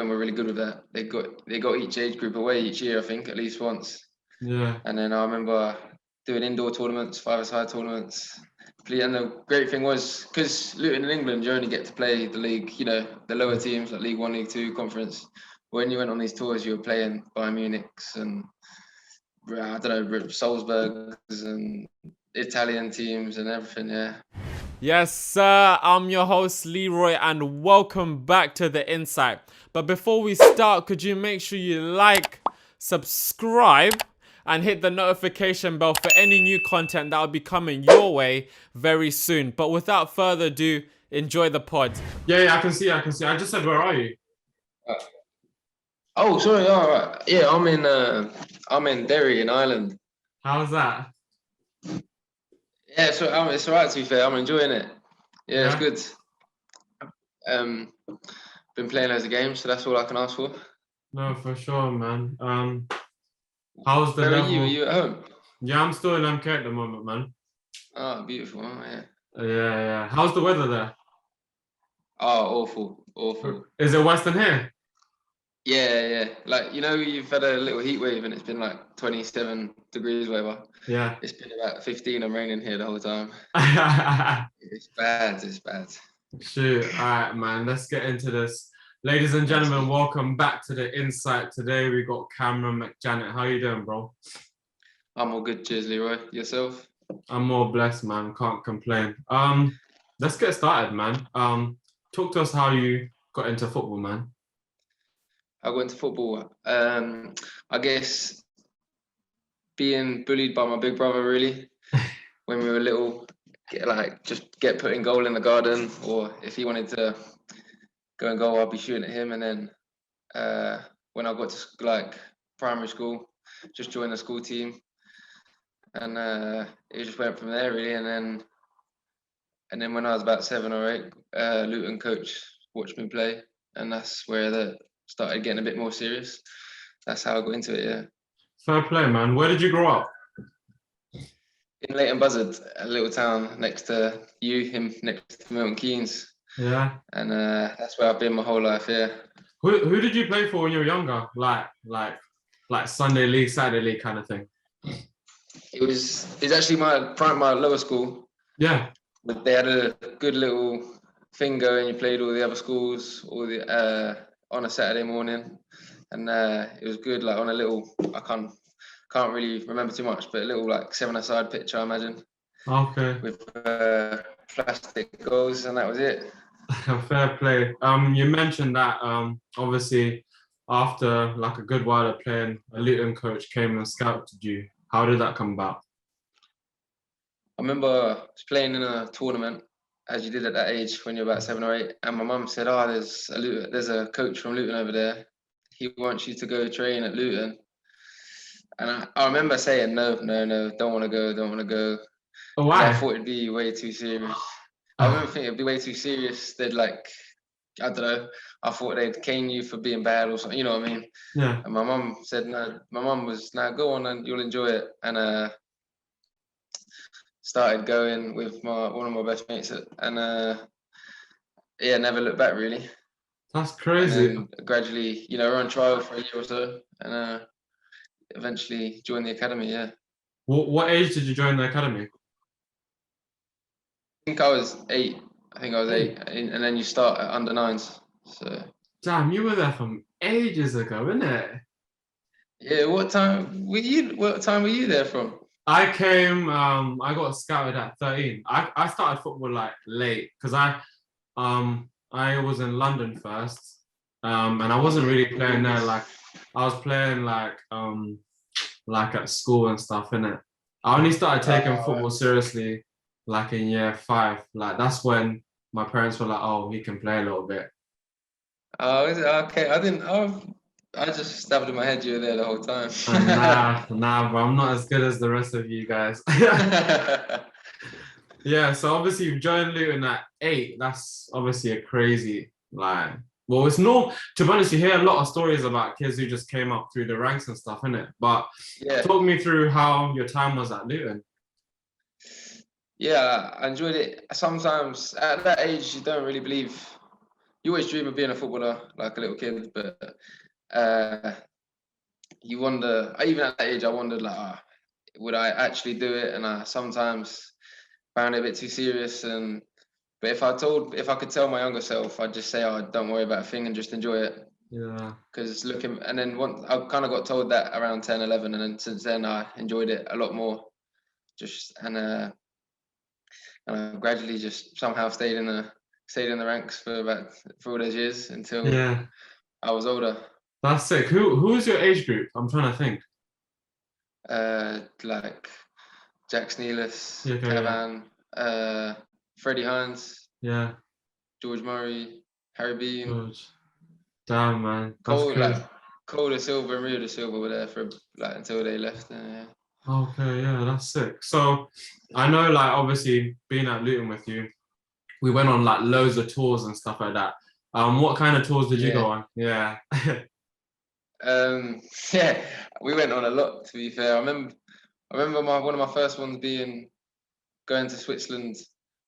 Luton were really good with that. They got each age group away each year, I think, at least once. Yeah. And then I remember doing indoor tournaments, five-a-side tournaments. And the great thing was, because Luton in England, you only get to play the league, the lower teams like League One, League Two, Conference. When you went on these tours, you were playing Bayern Munich's and I don't know, Salzburg's and Italian teams and everything. Yeah. Yes, sir. I'm your host, Leroy, and welcome back to The Insight. But before we start, could you make sure you like, subscribe, and hit the notification bell for any new content that will be coming your way very soon. But without further ado, enjoy the pod. Yeah, I can see. I just said, where are you? Oh, sorry. All right. Yeah, I'm in Derry in Ireland. How's that? Yeah, so it's all right, to be fair. I'm enjoying it. Yeah, it's good. Been playing loads of games, so that's all I can ask for. No, for sure, man. How's the Where level? are you? Are you at home? Yeah, I'm still in MK at the moment, man. Oh, beautiful. Oh, yeah. Yeah. How's the weather there? Oh, awful. Is it worse than here? Yeah. Like, you've had a little heat wave and it's been like 27 degrees, whatever. Yeah. It's been about 15 and raining here the whole time. It's bad. Shoot. All right, man. Let's get into this. Ladies and gentlemen, welcome back to The Insight. Today we got Cameron McJannet. How you doing, bro? I'm all good. Cheers, Leroy. Yourself? I'm more blessed, man. Can't complain. Let's get started, man. Talk to us how you got into football, man. I got into football. I guess being bullied by my big brother, really, when we were little. Just get put in goal in the garden, or if he wanted to go and goal, I'd be shooting at him. And then when I got to primary school, just joined the school team, and it just went from there, really. And then when I was about 7 or 8, Luton coach watched me play, and that's where that started getting a bit more serious. That's how I got into it. Yeah. Fair play, man. Where did you grow up? In Luton Buzzard, a little town next to next to Milton Keynes. Yeah. And that's where I've been my whole life. Yeah. Who did you play for when you were younger? Like Sunday league, Saturday league kind of thing. It's actually my lower school. Yeah. But they had a good little thing going. You played all the other schools, on a Saturday morning, and it was good. Like on a little, I can't really remember too much, but a little 7-a-side pitch, I imagine. Okay. With plastic goals, and that was it. Fair play. You mentioned that obviously after a good while of playing, a Luton coach came and scouted you. How did that come about? I remember I was playing in a tournament, as you did at that age when you're about 7 or 8, and my mum said, "Oh, there's a coach from Luton over there. He wants you to go train at Luton." And I remember saying, no, don't want to go. Oh, why? I thought it'd be way too serious. I remember thinking it'd be way too serious. They'd I don't know, I thought they'd cane you for being bad or something, you know what I mean? Yeah. And my mum said, no, my mum was, go on and you'll enjoy it. And started going with one of my best mates and never looked back, really. That's crazy. And gradually, we're on trial for a year or so, and eventually joined the academy. Yeah. What age did you join the academy? I think I was 8. And then you start at under 9s. So. Damn, you were there from ages ago, innit? Yeah. What time were you there from? I came. I got scouted at 13. I started football late because I was in London first, and I wasn't really playing there. I was playing at school and stuff, innit? I only started taking football seriously in year 5. That's when my parents were like, "Oh, he can play a little bit." Oh, is it? Okay. I didn't. I just stabbed in my head you were there the whole time. Nah, bro. I'm not as good as the rest of you guys. Yeah, so obviously you've joined Luton at 8. That's obviously a crazy, it's normal. To be honest, you hear a lot of stories about kids who just came up through the ranks and stuff, innit? But talk me through how your time was at Luton. Yeah, I enjoyed it. Sometimes at that age, you don't really believe you always dream of being a footballer like a little kid, but you wonder. Even at that age, I wondered like, would I actually do it? And I sometimes found it a bit too serious. But if I could tell my younger self, I'd just say, "Oh, don't worry about a thing and just enjoy it." Yeah. Because and then once I kind of got told that around 10, 11, and then since then I enjoyed it a lot more. And I gradually just somehow stayed in the ranks for all those years until Yeah. I was older. That's sick. Who was your age group? I'm trying to think. Like Jack Sneelis, Yeah, okay, Canavan, Freddie Hines, yeah. George Murray, Harry Bean, George. Damn, man. That's crazy. Cole de Silva and Rio de Silva were there for like until they left. Okay, yeah, that's sick. So I know, like, obviously being at Luton with you, we went on like loads of tours and stuff like that. What kind of tours did you go on? Yeah. Yeah, we went on a lot, to be fair. I remember one of my first ones being going to Switzerland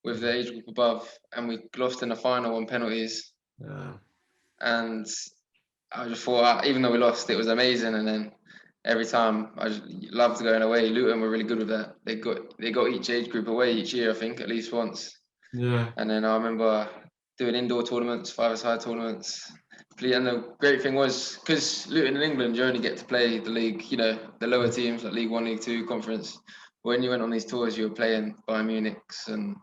with the age group above, and we lost in the final on penalties. Yeah. And I just thought, even though we lost, it was amazing. And then every time I just loved going away. Luton were really good with that. They got each age group away each year, I think, at least once. Yeah. And then I remember doing indoor tournaments, five-a-side tournaments. And the great thing was, because Luton in England, you only get to play the league, the lower teams like League One, League Two, Conference. When you went on these tours, you were playing Bayern Munich's and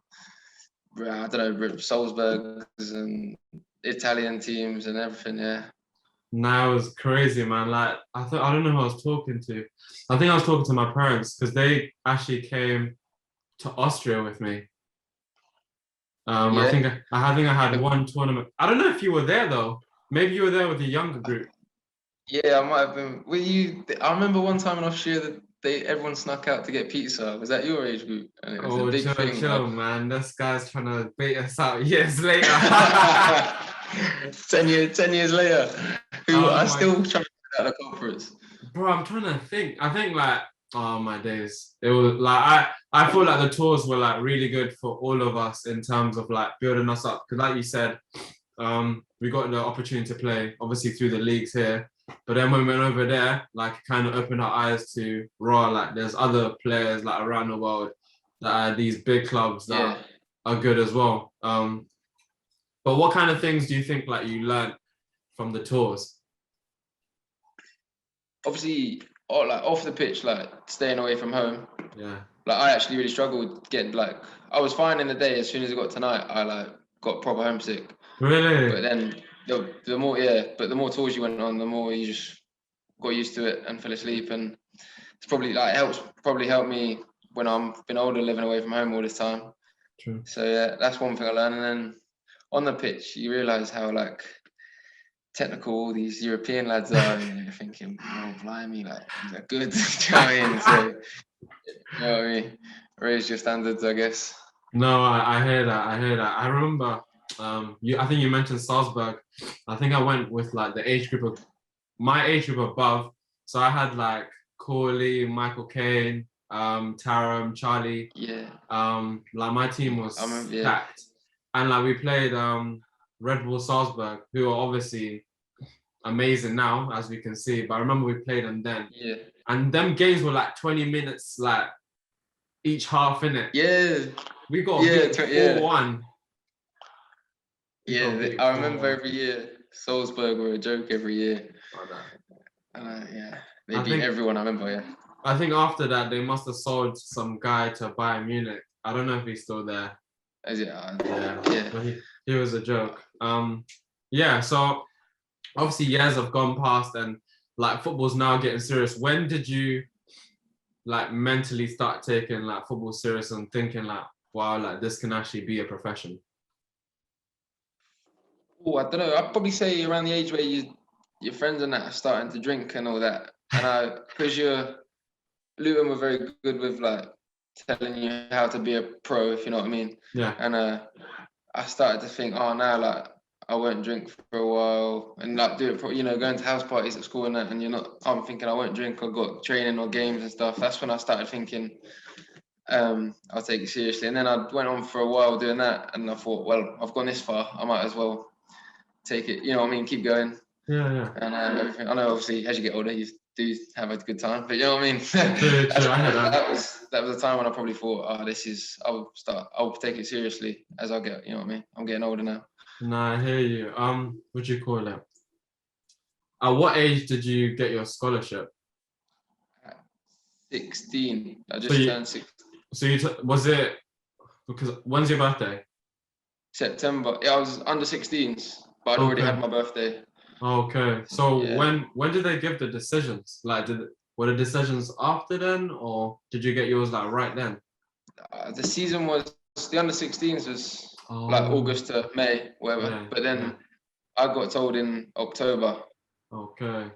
I don't know, Salzburg's and Italian teams and everything. Yeah. Now it was crazy, man. Like I don't know who I was talking to. I think I was talking to my parents because they actually came to Austria with me. I think I had one tournament. I don't know if you were there though. Maybe you were there with the younger group. Yeah, I might have been. Were you? I remember one time in Austria that everyone snuck out to get pizza. Was that your age group? And it was a big thing. Chill, man. This guy's trying to bait us out years later. 10 years later, I still trying to get out of the conference. Bro, I'm trying to think. I think like, oh my days. It was like I feel like the tours were like really good for all of us in terms of like building us up. Because like you said, we got the opportunity to play obviously through the leagues here. But then when we went over there, like it kind of opened our eyes to like there's other players like around the world that are these big clubs that are good as well. But what kind of things do you think like you learned from the tours? Obviously, like off the pitch, like staying away from home. Yeah. Like I actually really struggled getting I was fine in the day. As soon as it got to night, I got proper homesick. Really? But then the more tours you went on, the more you just got used to it and fell asleep. And it's probably helped me when I've been older, living away from home all this time. True. So yeah, that's one thing I learned. And then on the pitch, you realise how technical all these European lads are, and you're thinking, oh blimey, they're good. Do you know what I mean? So you know what I mean? Raise your standards, I guess. No, I hear that. I remember I think you mentioned Salzburg. I think I went with like my age group above. So I had like Corley, Michael Caine, Taram, Charlie. Yeah. Like my team was stacked. And like we played Red Bull Salzburg, who are obviously amazing now, as we can see. But I remember we played them then. Yeah. And them games were like 20 minutes, like each half in it. Yeah. We got 4-1. Yeah, I remember every year Salzburg were a joke every year. They beat everyone. I remember. Yeah. I think after that they must have sold some guy to Bayern Munich. I don't know if he's still there. Is it? Yeah. But he was a joke. So obviously years have gone past and like football's now getting serious. When did you like mentally start taking like football serious and thinking like, wow, like this can actually be a profession? Oh, I don't know. I'd probably say around the age where your friends and that are starting to drink and all that. And because Luton were very good with like telling you how to be a pro, if you know what I mean. Yeah. And I started to think, oh, now like I won't drink for a while and like do it for, going to house parties at school and that. And I'm thinking I won't drink or got training or games and stuff. That's when I started thinking, I'll take it seriously. And then I went on for a while doing that, and I thought, well, I've gone this far, I might as well take it, you know what I mean, keep going. Yeah. And everything. I know, obviously, as you get older, you do have a good time, but you know what I mean. True. I heard that. That was a time when I probably thought, I'll take it seriously as I get, you know what I mean. I'm getting older now. No, I hear you. What do you call it? At what age did you get your scholarship? 16. I just turned 16. So was it because when's your birthday? September. Yeah, I was under 16s, but I'd already had my birthday. Okay. So when did they give the decisions? Like, were the decisions after then, or did you get yours like right then? The season was the under 16s was like August to May, whatever. Yeah, but then I got told in October. Okay.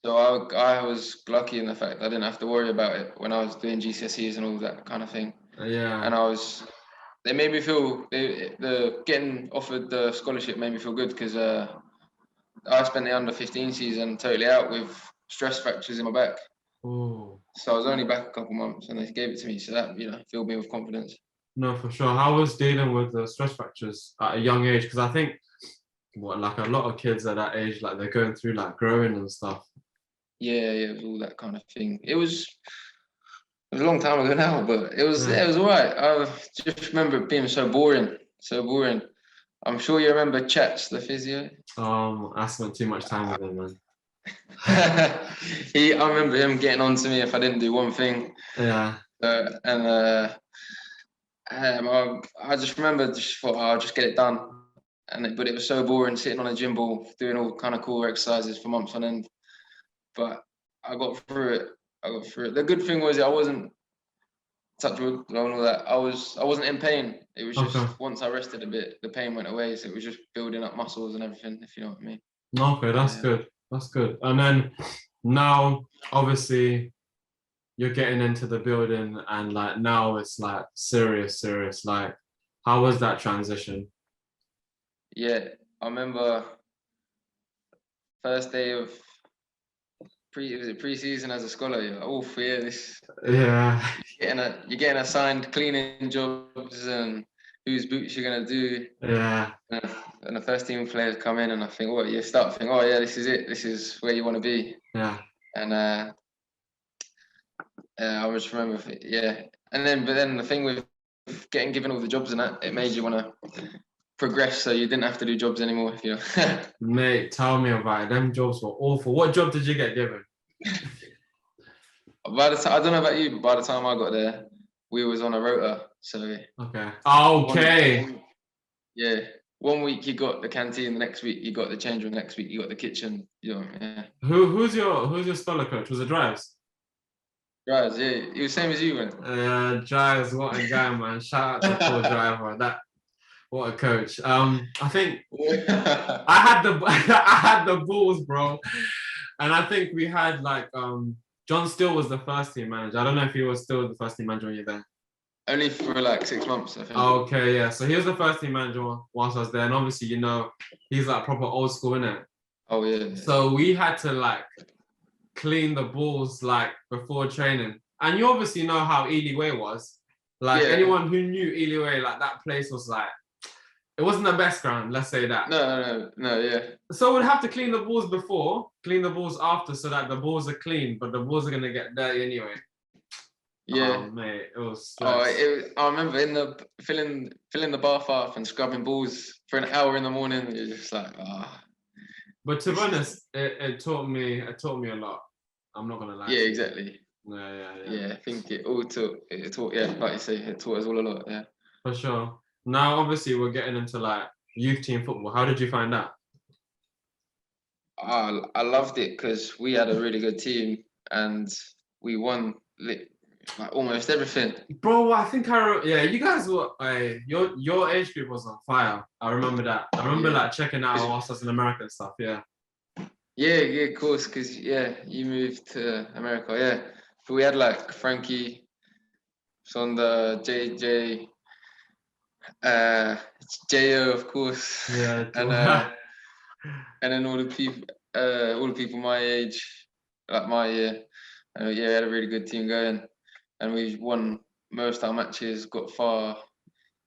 So I was lucky in the fact I didn't have to worry about it when I was doing GCSEs and all that kind of thing. Yeah. And they made me feel, the getting offered the scholarship made me feel good because I spent the under 15 season totally out with stress fractures in my back. Oh. So I was only back a couple months and they gave it to me. So that, filled me with confidence. No, for sure. How was dealing with the stress fractures at a young age? Because I think, like a lot of kids at that age, like they're going through like growing and stuff. Yeah, it was all that kind of thing. It was a long time ago now, but it was all right. I just remember it being so boring. I'm sure you remember Chats, the physio. I spent too much time with him, man. I remember him getting on to me if I didn't do one thing. Yeah. I just remember, thought, I'll just get it done. But it was so boring sitting on a gym ball doing all kind of cool exercises for months on end. But I got through it. The good thing was I wasn't, touch wood and all that. I wasn't in pain. It was just once I rested a bit, the pain went away. So it was just building up muscles and everything, if you know what I mean. Okay, that's good. That's good. And then now, obviously, you're getting into the building, and like now it's like serious. Like, how was that transition? Yeah, I remember first day of pre-season as a scholar. You're like, oh, yeah, this. Yeah. You're getting assigned cleaning jobs and whose boots you're gonna do. Yeah. And the first team players come in, and I think, you start thinking, oh yeah, this is it. This is where you want to be. Yeah. And I just remember, but then the thing with getting given all the jobs and that, it made you want to progress, so you didn't have to do jobs anymore, you know. Mate, tell me about it. Them jobs were awful. What job did you get given? I don't know about you, but by the time I got there, we was on a rota. So okay. One week you got the canteen, the next week you got the change room, the next week you got the kitchen. You know, yeah. Who's your scholar coach? Was it Drives? Drives, yeah. He was same as you, man. Drives, what a guy, man. Shout out to Paul Driver. What a coach. I think I had the balls, bro. And I think we had like John Steele was the first team manager. I don't know if he was still the first team manager when you're there. Only for like 6 months, I think. Okay, yeah. So he was the first team manager whilst I was there. And obviously, he's like proper old school, innit? Oh, yeah. So we had to like clean the balls like before training. And you obviously know how Ely Way was. Like anyone who knew Ely Way, like that place was like, it wasn't the best ground, let's say that. No, yeah. So we'd have to clean the balls before, clean the balls after, so that the balls are clean, but the balls are gonna get dirty anyway. Yeah. Oh, mate, it was stress. I remember filling the bath up and scrubbing balls for an hour in the morning. You're just like, But to be honest, it taught me a lot. I'm not gonna lie. Yeah, exactly. Yeah. I think it taught, like you say, it taught us all a lot. Yeah. For sure. Now, obviously, we're getting into like youth team football. How did you find that? I loved it because we had a really good team and we won like almost everything. Bro, I think you guys were your age group was on fire. I remember that. I remember like checking out whilst I was in America and stuff. Yeah, of course, because you moved to America. Yeah, but we had like Frankie, Sonda, JJ. Jo, of course. Yeah. And then all the people my age, like my year. We had a really good team going, and we won most of our matches. Got far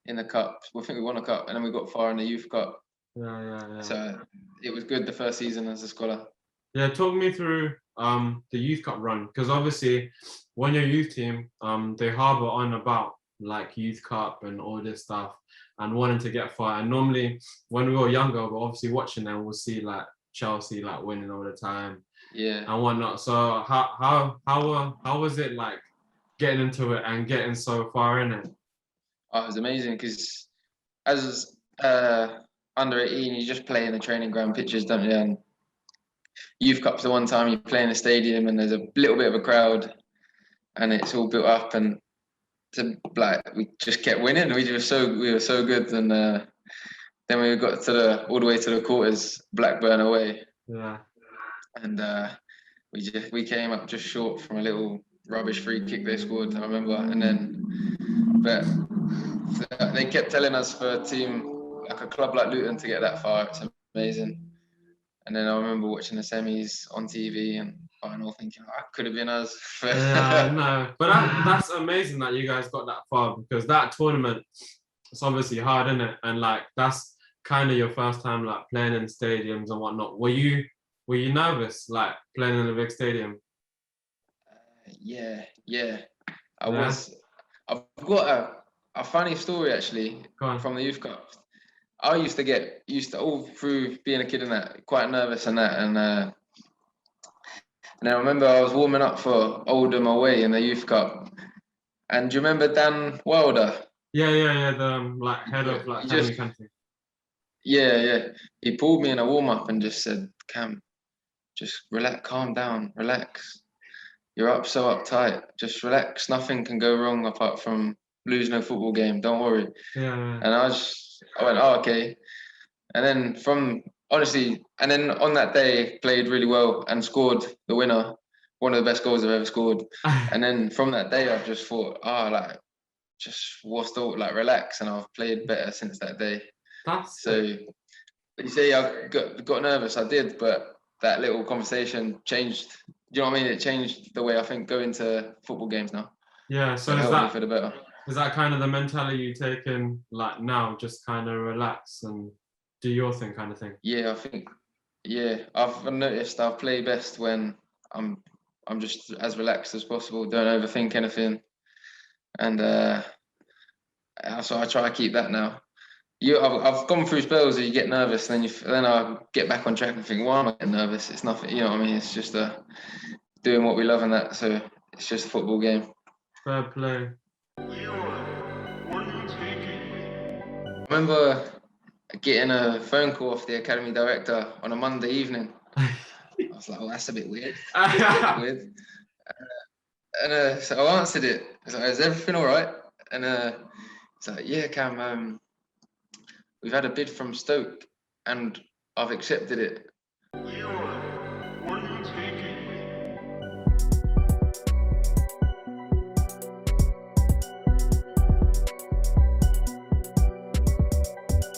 in the cup. I think we won a cup, and then we got far in the youth cup. Yeah. So it was good the first season as a scholar. Yeah, talk me through the youth cup run, because obviously when your youth team they harbor on about like youth cup and all this stuff and wanting to get far. And normally when we were younger, we're obviously watching them, we'll see like Chelsea like winning all the time and whatnot. So how was it like getting into it and getting so far in it? Oh, it was amazing because as under 18, you just play in the training ground pitches, don't you? And youth cup's the one time you play in a stadium and there's a little bit of a crowd and it's all built up, and like we just kept winning. We were so good, and then we got to all the way to the quarters, Blackburn away. Yeah. And we came up just short from a little rubbish free kick they scored, I remember. And then, but they kept telling us for a team like a club like Luton to get that far, it's amazing. And then I remember watching the semis on TV and final, thinking, oh, could have been us. Yeah, no, but that's amazing that you guys got that far, because that tournament, it's obviously hard, isn't it? And like that's kind of your first time like playing in stadiums and whatnot. Were you nervous like playing in a big stadium? Yeah. I was. I've got a funny story actually from the youth cup. I used to get used to, all through being a kid and that, quite nervous and that, and I remember I was warming up for Oldham away in the youth cup. And do you remember Dan Wilder? Yeah. The like head of like academy country. Yeah. He pulled me in a warm up and just said, "Cam, just relax, calm down, relax. You're up so uptight. Just relax. Nothing can go wrong apart from losing a football game. Don't worry." Yeah. And I went, "Oh, okay." And then and then on that day played really well and scored the winner, one of the best goals I've ever scored. And then from that day I've just thought, like just what's like relax, and I've played better since that day. So you say I got nervous, I did, but that little conversation changed. Do you know what I mean? It changed the way I think go into football games now. Yeah, so it helped me for the better. Is that kind of the mentality you take in like now, just kind of relax and do your thing kind of thing? Yeah, I think, I've noticed I've played best when I'm just as relaxed as possible, don't overthink anything. And so I try to keep that now. I've gone through spells where you get nervous, and then I get back on track and think, why am I getting nervous? It's nothing, you know what I mean? It's just doing what we love and that. So it's just a football game. Fair play. I remember getting a phone call off the academy director on a Monday evening. I was like, "Oh, that's a bit weird." And so I answered it. I was like, "Is everything all right?" And it's like, "Yeah, Cam, we've had a bid from Stoke and I've accepted it.